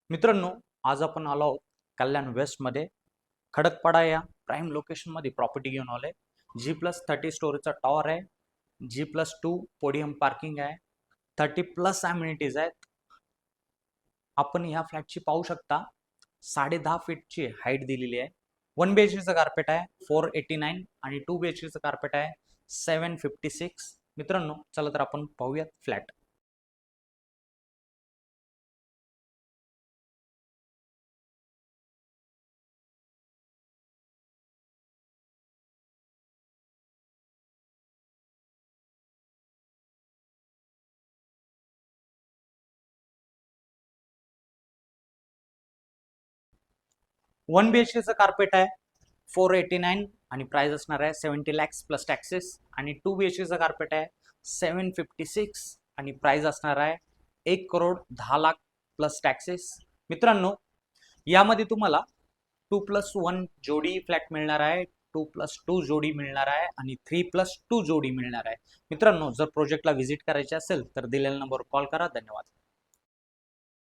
मित्रांनो, आज आपण आलो आहोत कल्याण वेस्टमध्ये खडकपाडा या प्राईम लोकेशनमध्ये प्रॉपर्टी घेऊन आलोय. G+30 स्टोरीचा टॉवर आहे. G+2 पोडियम पार्किंग आहे. 30+ अम्युनिटीज आहेत. आपण ह्या फ्लॅटची पाहू शकता 10.5 फीटची हाईट दिलेली आहे. 1 BHKचं कार्पेट आहे 489 आणि 2 BHKचं कार्पेट आहे 756. मित्रांनो, चला तर आपण पाहूयात फ्लॅट. वन BHKचं कार्पेट आहे 489 आणि प्राइस असणार आहे 70 lakhs प्लस टॅक्सेस. आणि 2 BHKचं कार्पेट आहे 756 आणि प्राइस असणार आहे 1,10,00,000 प्लस टॅक्सेस. मित्रांनो, यामध्ये तुम्हाला 2+1 जोडी फ्लॅट मिळणार आहे, 2+2 जोडी मिळणार आहे आणि 3+2 जोडी मिळणार आहे. मित्रांनो, जर प्रोजेक्टला व्हिजिट करायचे असेल तर दिलेल्या नंबरवर कॉल करा. धन्यवाद.